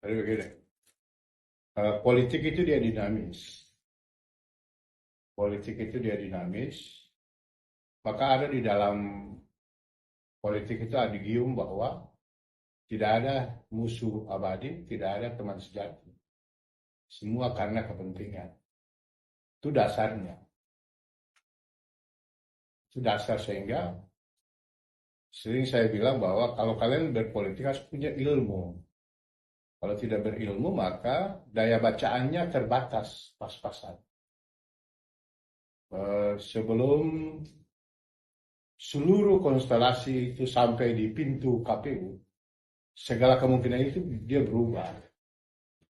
Jadi begini, politik itu dia dinamis. Politik itu dia dinamis. Maka ada di dalam politik itu adigium bahwa tidak ada musuh abadi, tidak ada teman sejati. Semua karena kepentingan. Itu dasarnya. Itu dasar sehingga sering saya bilang bahwa kalau kalian berpolitik harus punya ilmu. Kalau tidak berilmu maka daya bacaannya terbatas pas-pasan. Sebelum seluruh konstelasi itu sampai di pintu KPU, segala kemungkinan itu dia berubah.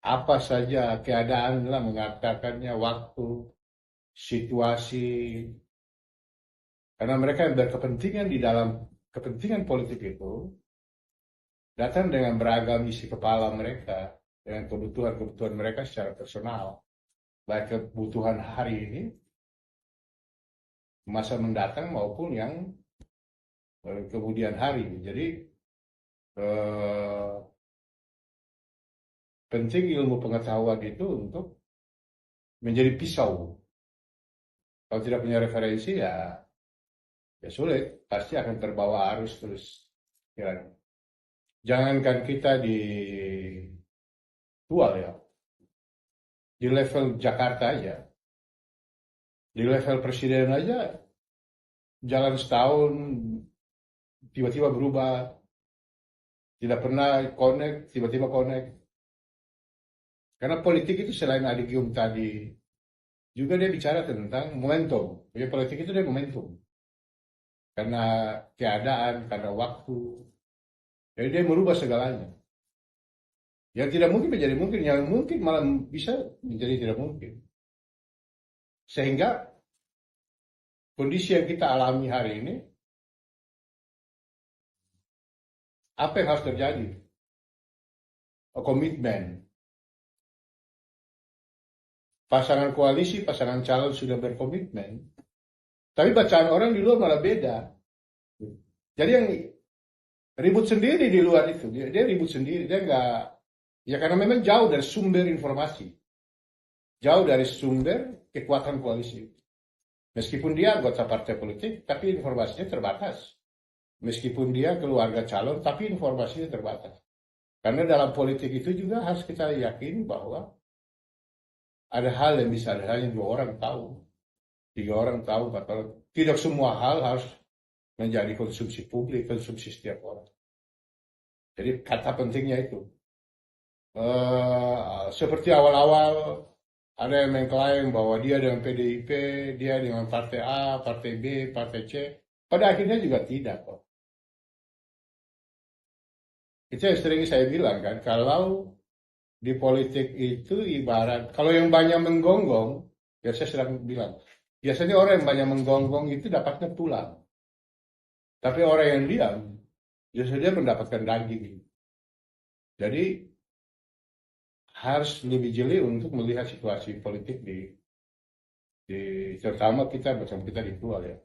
Apa saja keadaan lah mengatakannya, waktu, situasi, karena mereka yang berkepentingan di dalam kepentingan politik itu datang dengan beragam isi kepala mereka, dengan kebutuhan-kebutuhan mereka secara personal, baik kebutuhan hari ini, masa mendatang maupun yang kemudian hari. Jadi eh, penting ilmu pengetahuan itu untuk menjadi pisau. Kalau tidak punya referensi ya sulit, pasti akan terbawa arus terus. Ya. Jangankan kita di dual ya, di level Jakarta aja, di level presiden aja, jalan setahun tiba-tiba berubah, tidak pernah connect, tiba-tiba connect. Karena politik itu selain adigium tadi, juga dia bicara tentang momentum. Jadi politik itu dia momentum. Karena keadaan, karena waktu. Jadi dia merubah segalanya. Yang tidak mungkin menjadi mungkin, yang mungkin malah bisa menjadi tidak mungkin. Sehingga kondisi yang kita alami hari ini, apa yang harus terjadi? Komitmen. Pasangan koalisi, pasangan calon sudah berkomitmen. Tapi bacaan orang di luar malah beda. Jadi yang ribut sendiri di luar itu, dia ribut sendiri, dia nggak, ya karena memang jauh dari sumber informasi, jauh dari sumber kekuatan koalisi. Meskipun dia anggota partai politik, tapi informasinya terbatas. Meskipun dia keluarga calon, tapi informasinya terbatas. Karena dalam politik itu juga harus kita yakin bahwa ada hal yang bisa hanya dua orang tahu, tiga orang tahu, empat orang. Tidak semua hal harus menjadi konsumsi publik, konsumsi setiap orang. Jadi kata pentingnya itu. Seperti awal-awal ada yang mengklaim bahwa dia dengan PDIP, dia dengan partai A, partai B, partai C. Pada akhirnya juga tidak kok. Itu yang sering saya bilang kan, kalau di politik itu ibarat, kalau yang banyak menggonggong, ya saya sedang bilang, biasanya orang yang banyak menggonggong itu dapatnya pulang. Tapi orang yang diam, justru dia mendapatkan daging. Jadi harus lebih jeli untuk melihat situasi politik di terutama kita macam kita di luar ya.